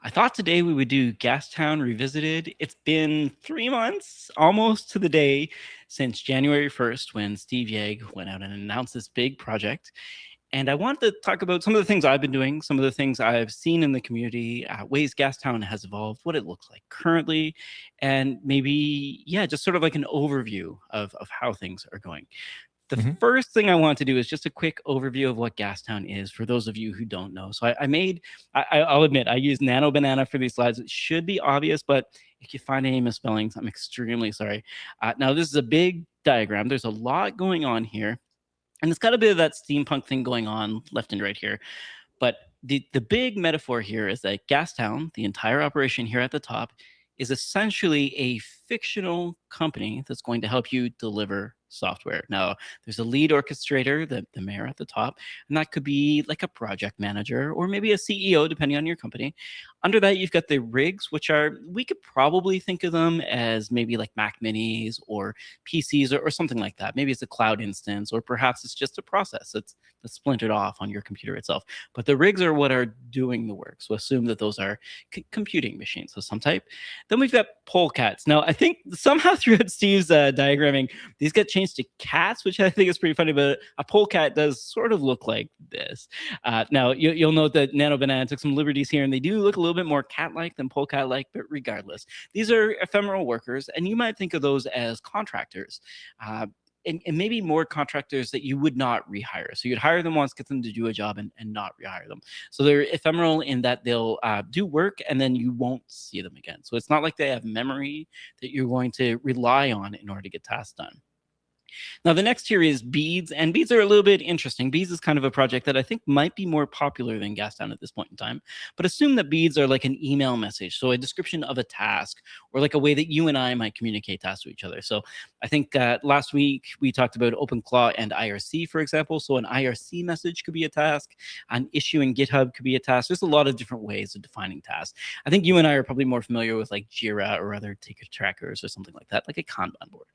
I thought today we would do Gastown Revisited. It's been 3 months, almost to the day, since January 1st when Steve Yegge went out and announced this big project. And I wanted to talk about some of the things I've been doing, some of the things I've seen in the community, ways Gastown has evolved, what it looks like currently, and maybe, yeah, just sort of like an overview of how things are going. The first thing I want to do is just a quick overview of what Gastown is for those of you who don't know. So I'll admit, I used Nano Banana for these slides. It should be obvious, but if you find any misspellings, I'm extremely sorry. Now, this is a big diagram. There's a lot going on here. And it's got a bit of that steampunk thing going on left and right here. But the big metaphor here is that Gastown, the entire operation here at the top, is essentially a fictional company that's going to help you deliver software. Now, there's a lead orchestrator, the mayor at the top, and that could be like a project manager or maybe a CEO, depending on your company. Under that, you've got the rigs, which are, we could probably think of them as maybe like Mac Minis or PCs or something like that. Maybe it's a cloud instance, or perhaps it's just a process that's splintered off on your computer itself. But the rigs are what are doing the work. So assume that those are computing machines of some type. Then we've got Polecats. Now, I think somehow throughout Steve's diagramming, these get changed to cats, which I think is pretty funny, but a polecat does sort of look like this. Now, you'll note that Nano Banana took some liberties here, and they do look a little bit more cat-like than polecat-like, but regardless, these are ephemeral workers, and you might think of those as contractors. And maybe more contractors that you would not rehire. So you'd hire them once, get them to do a job, and not rehire them. So they're ephemeral in that they'll do work and then you won't see them again. So it's not like they have memory that you're going to rely on in order to get tasks done. Now, the next here is beads, and beads are a little bit interesting. Beads is kind of a project that I think might be more popular than Gastown at this point in time, but assume that beads are like an email message, so a description of a task, or like a way that you and I might communicate tasks to each other. So I think last week we talked about OpenClaw and IRC, for example. So an IRC message could be a task, an issue in GitHub could be a task. There's a lot of different ways of defining tasks. I think you and I are probably more familiar with like Jira or other ticket trackers or something like that, like a Kanban board.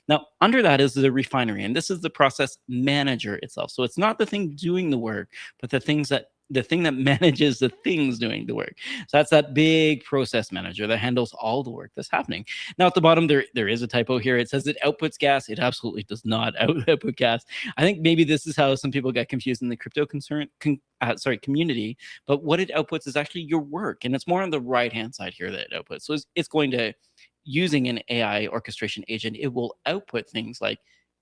Now, under that is the Refinery, and this is the process manager itself. So it's not the thing doing the work, but the thing that manages the things doing the work. So that's that big process manager that handles all the work that's happening. Now at the bottom, there is a typo here. It says it outputs gas. It absolutely does not output gas. I think maybe this is how some people got confused in the crypto community. But what it outputs is actually your work, and it's more on the right-hand side here that it outputs. So it's going to, using an AI orchestration agent, it will output things like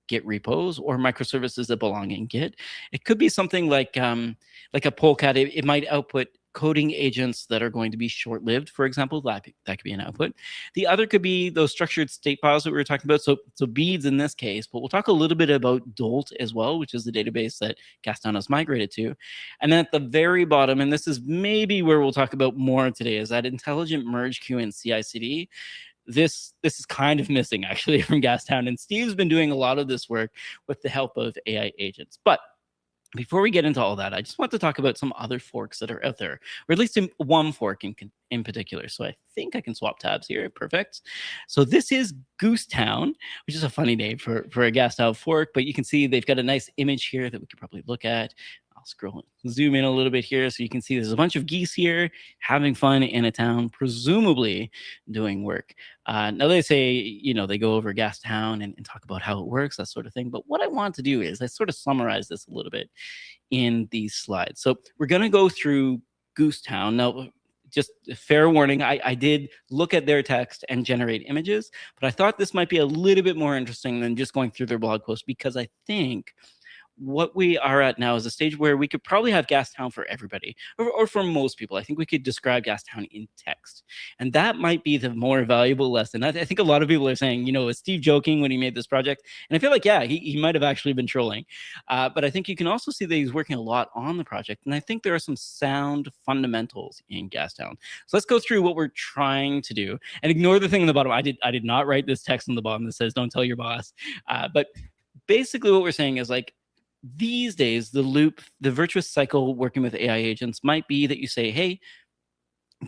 Git repos or microservices that belong in Git. It could be something like a Polecat. It might output coding agents that are going to be short-lived, for example. That could be an output. The other could be those structured state files that we were talking about. So beads in this case, but we'll talk a little bit about DOLT as well, which is the database that Gastown has migrated to. And then at the very bottom, and this is maybe where we'll talk about more today, is that intelligent merge queue and CI/CD. This is kind of missing actually from Gastown, and Steve's been doing a lot of this work with the help of AI agents. But before we get into all that, I just want to talk about some other forks that are out there, or at least one fork in particular. So I think I can swap tabs here. Perfect. So this is Goosetown, which is a funny name for a Gastown fork, but you can see they've got a nice image here that we could probably look at. I'll scroll and zoom in a little bit here so you can see there's a bunch of geese here having fun in a town, presumably doing work. Now they say, they go over Gastown and talk about how it works, that sort of thing. But what I want to do is I sort of summarize this a little bit in these slides. So we're going to go through Goosetown. Now, just a fair warning, I did look at their text and generate images, but I thought this might be a little bit more interesting than just going through their blog post, because I think what we are at now is a stage where we could probably have Gastown for everybody, or for most people. I think we could describe Gastown in text, and that might be the more valuable lesson. I think a lot of people are saying, is Steve joking when he made this project? And I feel like, yeah, he might have actually been trolling. But I think you can also see that he's working a lot on the project, and I think there are some sound fundamentals in Gastown. So let's go through what we're trying to do, and ignore the thing in the bottom. I did not write this text on the bottom that says, "Don't tell your boss." But basically what we're saying is, like, these days, the virtuous cycle working with AI agents might be that you say, hey,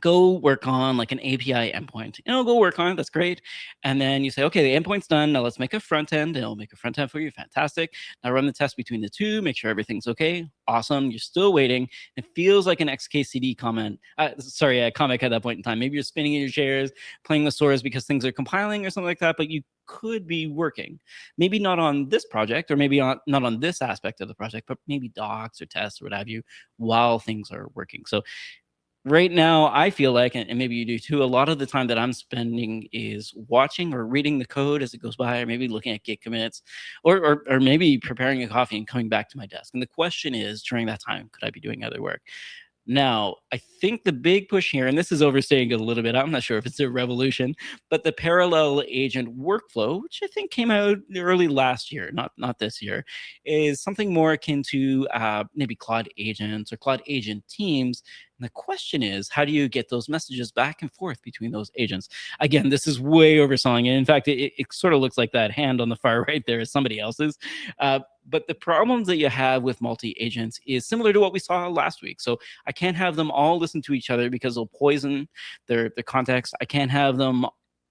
go work on like an API endpoint. Go work on it. That's great. And then you say, okay, the endpoint's done. Now let's make a front end. It'll make a front end for you. Fantastic. Now run the test between the two. Make sure everything's okay. Awesome. You're still waiting. It feels like an XKCD comment. A comic at that point in time. Maybe you're spinning in your chairs, playing with swords because things are compiling or something like that. But you could be working. Maybe not on this project, or maybe not on this aspect of the project, but maybe docs or tests or what have you, while things are working. So right now, I feel like, and maybe you do too, a lot of the time that I'm spending is watching or reading the code as it goes by, or maybe looking at Git commits, or maybe preparing a coffee and coming back to my desk. And the question is, during that time, could I be doing other work? Now, I think the big push here, and this is overstating it a little bit, I'm not sure if it's a revolution, but the parallel agent workflow, which I think came out early last year, not this year, is something more akin to maybe Claude agents or Claude agent teams. And the question is, how do you get those messages back and forth between those agents? Again, this is way overselling it. In fact, it sort of looks like that hand on the far right there is somebody else's. But the problems that you have with multi-agents is similar to what we saw last week. So I can't have them all listen to each other because they'll poison their context. I can't have them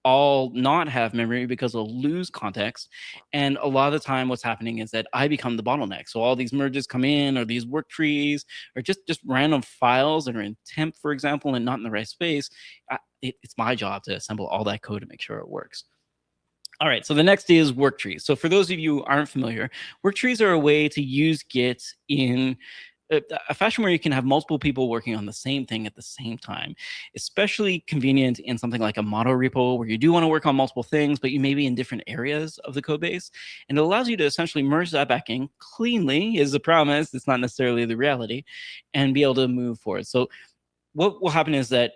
all not have memory because they'll lose context. And a lot of the time what's happening is that I become the bottleneck. So all these merges come in, or these work trees, or just random files that are in temp, for example, and not in the right space. It's my job to assemble all that code to make sure it works. All right, so the next is Worktrees. So for those of you who aren't familiar, Worktrees are a way to use Git in a fashion where you can have multiple people working on the same thing at the same time, especially convenient in something like a mono repo where you do want to work on multiple things, but you may be in different areas of the code base. And it allows you to essentially merge that back in cleanly, is the promise. It's not necessarily the reality, and be able to move forward. So what will happen is that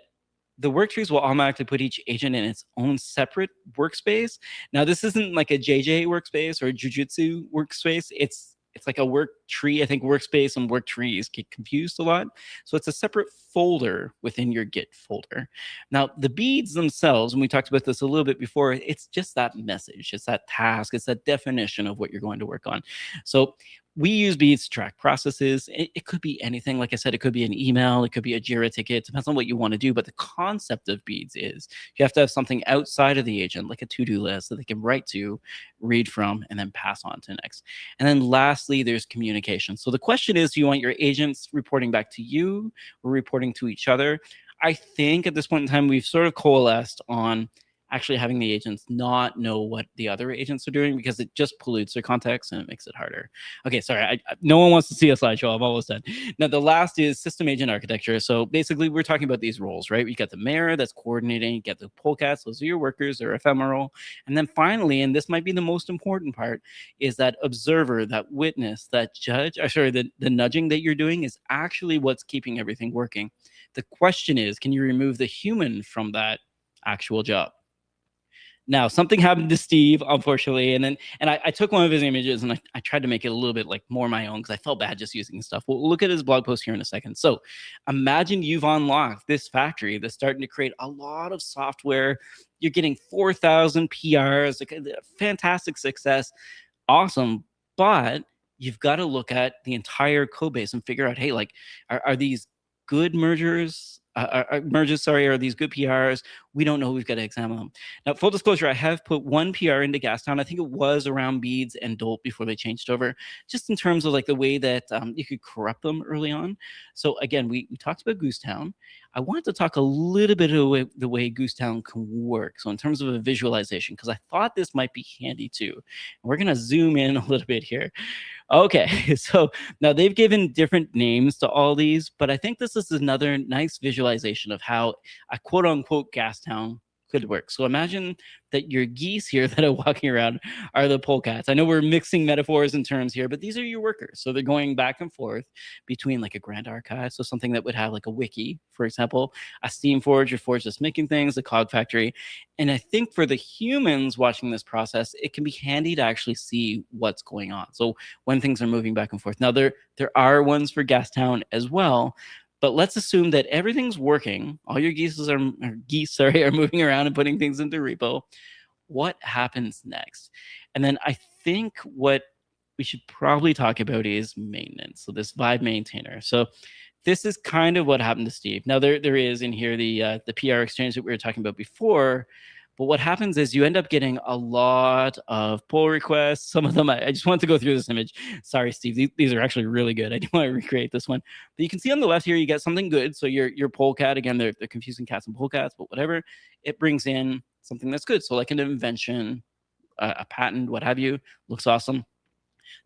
the Worktrees will automatically put each agent in its own separate workspace. Now, this isn't like a JJ workspace or a Jujutsu workspace. It's like a work tree. I think workspace and work trees get confused a lot. So it's a separate folder within your Git folder. Now, the beads themselves, and we talked about this a little bit before, it's just that message. It's that task. It's that definition of what you're going to work on. So we use beads to track processes. It could be anything. Like I said, it could be an email. It could be a Jira ticket. It depends on what you want to do. But the concept of beads is you have to have something outside of the agent, like a to-do list that they can write to, read from, and then pass on to next. And then lastly, there's communication. So the question is, do you want your agents reporting back to you or reporting to each other? I think at this point in time, we've sort of coalesced on actually having the agents not know what the other agents are doing, because it just pollutes their context and it makes it harder. Okay, sorry, no one wants to see a slideshow. I'm almost done. Now, the last is system agent architecture. So basically, we're talking about these roles, right? You got the mayor that's coordinating, you get the Polecats, those are your workers, they're ephemeral. And then finally, and this might be the most important part, is that observer, that witness, that judge, the nudging that you're doing is actually what's keeping everything working. The question is, can you remove the human from that actual job? Now, something happened to Steve, unfortunately, and I took one of his images and I tried to make it a little bit like more my own, because I felt bad just using his stuff. We'll look at his blog post here in a second. So imagine you've unlocked this factory that's starting to create a lot of software. You're getting 4,000 PRs, like a fantastic success. Awesome. But you've got to look at the entire code base and figure out, hey, like, are these good mergers? Are these good PRs? We don't know. We've got to examine them. Now, full disclosure, I have put one PR into Gastown. I think it was around beads and Dolt before they changed over, just in terms of like the way that you could corrupt them early on. So again, we talked about Goosetown. I wanted to talk a little bit of the way Goosetown can work. So in terms of a visualization, because I thought this might be handy too. And we're going to zoom in a little bit here. Okay, so now they've given different names to all these, but I think this is another nice visualization of how a quote unquote gas town could work. So imagine that your geese here that are walking around are the polecats. I know we're mixing metaphors and terms here, but these are your workers. So they're going back and forth between like a grand archive, so something that would have like a wiki, for example, a steam forge or forge that's making things, a cog factory. And I think for the humans watching this process, it can be handy to actually see what's going on. So when things are moving back and forth. Now, there are ones for Gastown as well, but let's assume that everything's working. All your geese are moving around and putting things into repo. What happens next? And then I think what we should probably talk about is maintenance. So this Vibe maintainer. So This is kind of what happened to Steve. Now there is in here the PR exchange that we were talking about before, but what happens is you end up getting a lot of pull requests. Some of them I just want to go through this image. Sorry, Steve. These are actually really good. I do want to recreate this one. But you can see on the left here, you get something good. So your polecat, again, they're confusing cats and polecats, but whatever. It brings in something that's good. So like an invention, a patent, what have you. Looks awesome.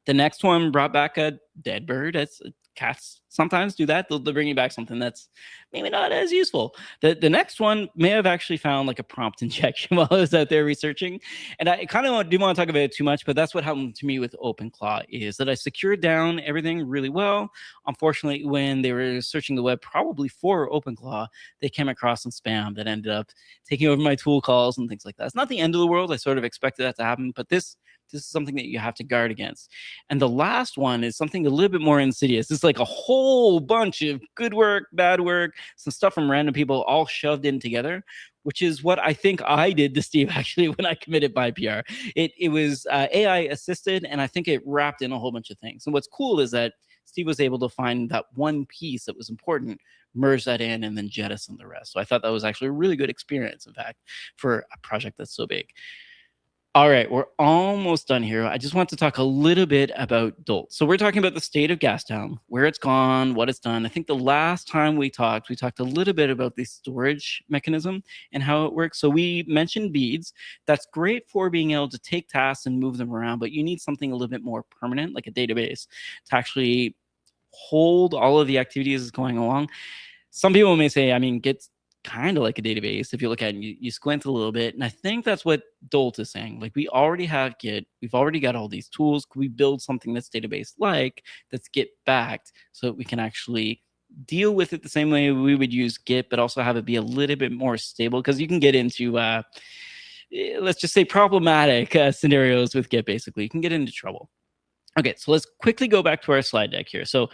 The next one brought back a dead bird. It's cats sometimes do that. They'll bring you back something that's maybe not as useful. The next one may have actually found like a prompt injection while I was out there researching. And I kind of do want to talk about it too much, but that's what happened to me with OpenClaw is that I secured down everything really well. Unfortunately, when they were searching the web probably for OpenClaw, they came across some spam that ended up taking over my tool calls and things like that. It's not the end of the world. I sort of expected that to happen, but this is something that you have to guard against. And the last one is something a little bit more insidious. It's like a whole bunch of good work, bad work, some stuff from random people all shoved in together, which is what I think I did to Steve actually when I committed my PR. It was AI assisted, and I think it wrapped in a whole bunch of things. And what's cool is that Steve was able to find that one piece that was important, merge that in, and then jettison the rest. So I thought that was actually a really good experience, in fact, for a project that's so big. All right, we're almost done here. I just want to talk a little bit about DOLT. So we're talking about the state of Gastown, where it's gone, what it's done. I think the last time we talked a little bit about the storage mechanism and how it works. So we mentioned beads. That's great for being able to take tasks and move them around, but you need something a little bit more permanent, like a database, to actually hold all of the activities that's going along. Some people may say, I mean, Git's kind of like a database if you look at it and you squint a little bit. And I think that's what DOLT is saying. Like, we already have Git. We've already got all these tools. Could we build something that's database-like, that's Git-backed, so that we can actually deal with it the same way we would use Git, but also have it be a little bit more stable? Because you can get into, let's just say, problematic scenarios with Git, basically. You can get into trouble. Okay, so let's quickly go back to our slide deck here. So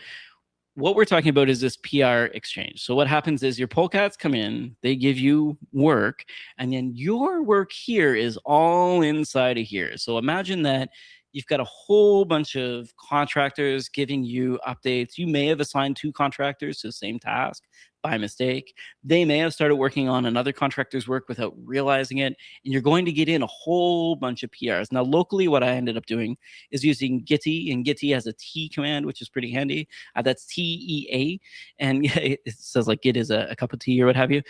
what we're talking about is this PR exchange. So what happens is your Polecats come in, they give you work, and then your work here is all inside of here. So imagine that you've got a whole bunch of contractors giving you updates. You may have assigned 2 contractors to the same task by mistake. They may have started working on another contractor's work without realizing it, and you're going to get in a whole bunch of PRs. Now, locally, what I ended up doing is using Gitty, and Gitty has a T command, which is pretty handy. That's TEA, and it says like Git is a cup of tea or what have you.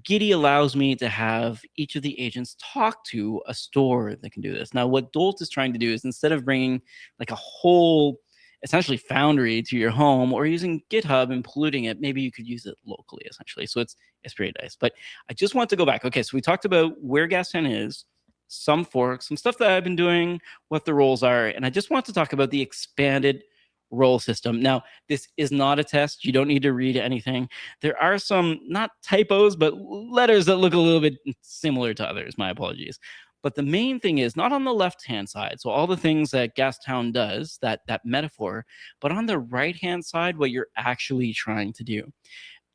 Gitty allows me to have each of the agents talk to a store that can do this. Now, what DOLT is trying to do is, instead of bringing like a whole essentially Foundry to your home or using GitHub and polluting it, maybe you could use it locally, essentially. So it's pretty nice. But I just want to go back. Okay, so we talked about where Gastown is, some forks, some stuff that I've been doing, what the roles are, and I just want to talk about the expanded role system. Now, this is not a test. You don't need to read anything. There are some, not typos, but letters that look a little bit similar to others. My apologies. But the main thing is not on the left-hand side. So all the things that Gastown does, that metaphor, but on the right-hand side, what you're actually trying to do.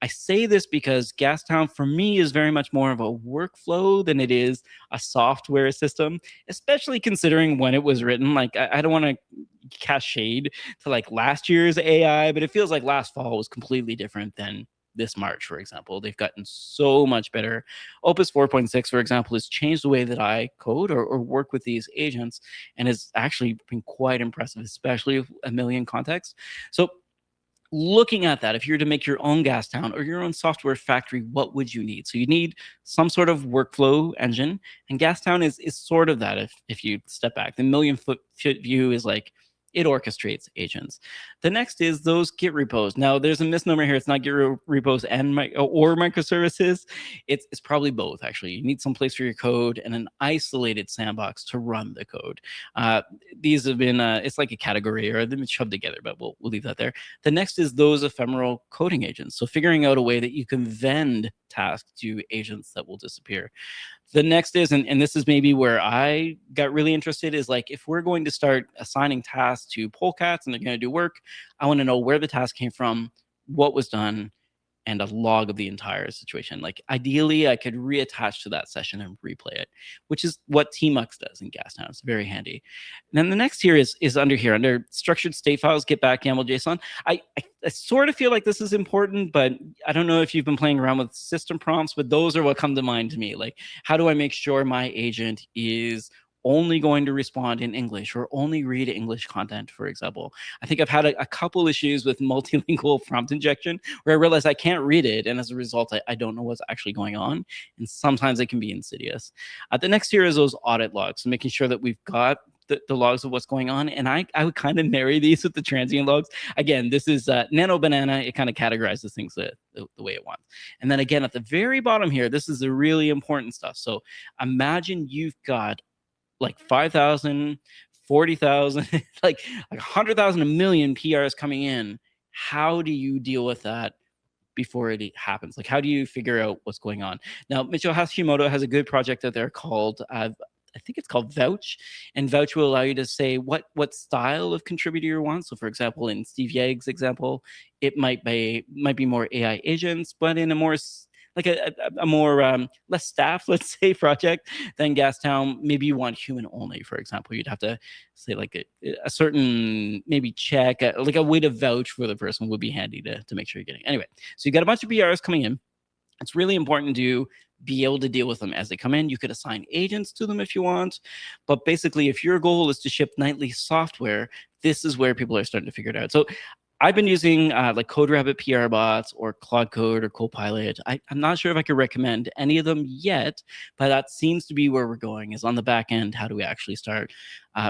I say this because Gastown, for me, is very much more of a workflow than it is a software system, especially considering when it was written. Like, I don't want to cast shade to like last year's AI, but it feels like last fall was completely different than this March, for example. They've gotten so much better. Opus 4.6, for example, has changed the way that I code or work with these agents, and has actually been quite impressive, especially with a million contexts. So looking at that, if you were to make your own Gastown or your own software factory, what would you need? So you need some sort of workflow engine, and Gastown is sort of that. If you step back, the million-foot view is like, it orchestrates agents. The next is those Git repos. Now, there's a misnomer here. It's not Git repos and or microservices. It's probably both, actually. You need some place for your code and an isolated sandbox to run the code. These have been, it's like a category, or they've been shoved together, but we'll leave that there. The next is those ephemeral coding agents. So figuring out a way that you can vend tasks to agents that will disappear. The next is, and this is maybe where I got really interested, is like, if we're going to start assigning tasks to Polecats and they're going to do work, I want to know where the task came from, what was done, and a log of the entire situation. Like ideally, I could reattach to that session and replay it, which is what Tmux does in Gastown. It's very handy. And then the next here is under here, under structured state files, Git-Backed, YAML, JSON. I sort of feel like this is important, but I don't know if you've been playing around with system prompts, but those are what come to mind to me. Like, how do I make sure my agent is only going to respond in English or only read English content, for example? I think I've had a couple issues with multilingual prompt injection where I realize I can't read it. And as a result, I don't know what's actually going on. And sometimes it can be insidious. The next here is those audit logs, so making sure that we've got the logs of what's going on. And I would kind of marry these with the transient logs. Again, this is Nano Banana. It kind of categorizes things the way it wants. And then again, at the very bottom here, this is the really important stuff. So imagine you've got like 5,000, 40,000, like 100,000, a million PRs coming in. How do you deal with that before it happens? Like, how do you figure out what's going on? Now, Michio Hashimoto has a good project out there called, I think it's called Vouch, and Vouch will allow you to say what style of contributor you want. So, for example, in Steve Yegge's example, it might be more AI agents, but in a more like a more less staff, let's say, project than Gastown, maybe you want human only, for example. You'd have to say like a certain maybe check, like a way to vouch for the person would be handy to make sure you're getting. Anyway, so you got a bunch of PRs coming in. It's really important to be able to deal with them as they come in. You could assign agents to them if you want. But basically, if your goal is to ship nightly software, this is where people are starting to figure it out. So I've been using like CodeRabbit PR bots or Claude Code or Copilot. I'm not sure if I could recommend any of them yet, but that seems to be where we're going, is on the back end. How do we actually start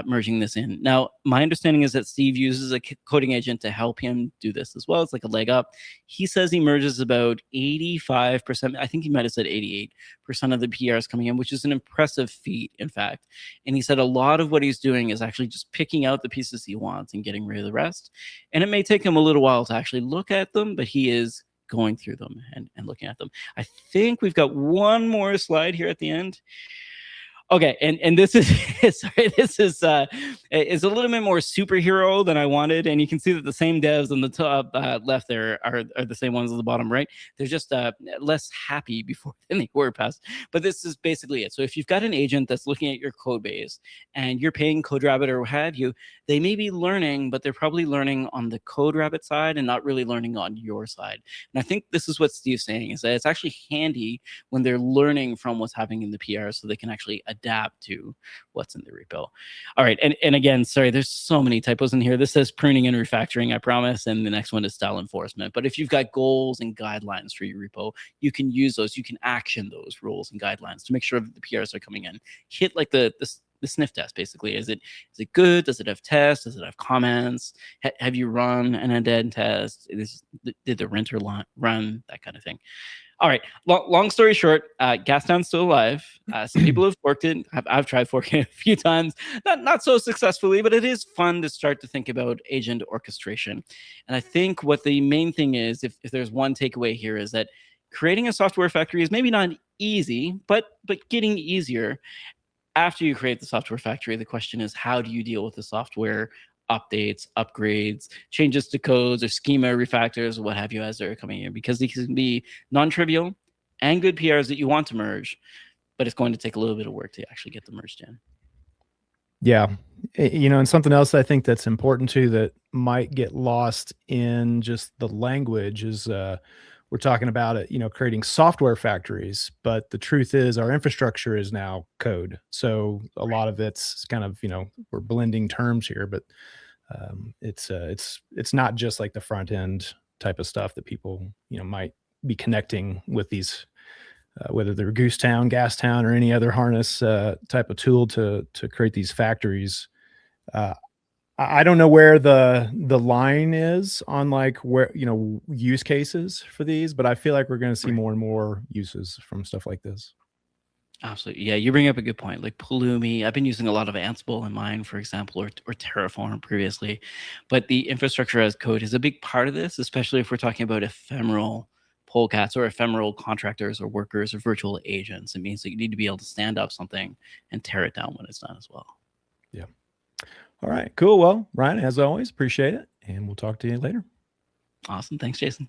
merging this in? Now, my understanding is that Steve uses a coding agent to help him do this as well. It's like a leg up. He says he merges about 85%. I think he might have said 88% of the PRs coming in, which is an impressive feat, in fact. And he said a lot of what he's doing is actually just picking out the pieces he wants and getting rid of the rest. And it may take him a little while to actually look at them, but he is going through them and looking at them. I think we've got one more slide here at the end. Okay, and this is sorry, this is a little bit more superhero than I wanted, and you can see that the same devs on the top left there are the same ones on the bottom right. They're just less happy before than they were past. But this is basically it. So if you've got an agent that's looking at your code base and you're paying CodeRabbit or what have you, they may be learning, but they're probably learning on the CodeRabbit side and not really learning on your side. And I think this is what Steve's saying, is that it's actually handy when they're learning from what's happening in the PR, so they can actually adapt to what's in the repo. All right, and again, sorry, there's so many typos in here. This says pruning and refactoring, I promise, and the next one is style enforcement. But if you've got goals and guidelines for your repo, you can use those. You can action those rules and guidelines to make sure that the PRs are coming in. Hit like the sniff test, basically. Is it good? Does it have tests? Does it have comments? Have you run an end-to-end test? Did the renter run? That kind of thing. All right. Long story short, Gastown's still alive. Some people have forked it. I've tried forking it a few times, not so successfully, but it is fun to start to think about agent orchestration. And I think what the main thing is, if there's one takeaway here, is that creating a software factory is maybe not easy, but getting easier. After you create the software factory, the question is, how do you deal with the software updates, upgrades, changes to codes or schema refactors or what have you as they're coming in? Because these can be non-trivial and good PRs that you want to merge, but it's going to take a little bit of work to actually get them merged in. Yeah. And something else I think that's important too that might get lost in just the language is we're talking about it, creating software factories, but the truth is our infrastructure is now code. So a lot of it's kind of, we're blending terms here, but it's not just like the front end type of stuff that people, might be connecting with these, whether they're Goosetown, Gastown, or any other harness type of tool to create these factories. I don't know where the line is on like where, use cases for these, but I feel like we're going to see more and more uses from stuff like this. Absolutely. Yeah, you bring up a good point. Like Pulumi, I've been using a lot of Ansible in mine, for example, or Terraform previously. But the infrastructure as code is a big part of this, especially if we're talking about ephemeral Polecats or ephemeral contractors or workers or virtual agents. It means that you need to be able to stand up something and tear it down when it's done as well. Yeah. All right, cool. Well, Ryan, as always, appreciate it. And we'll talk to you later. Awesome. Thanks, Jason.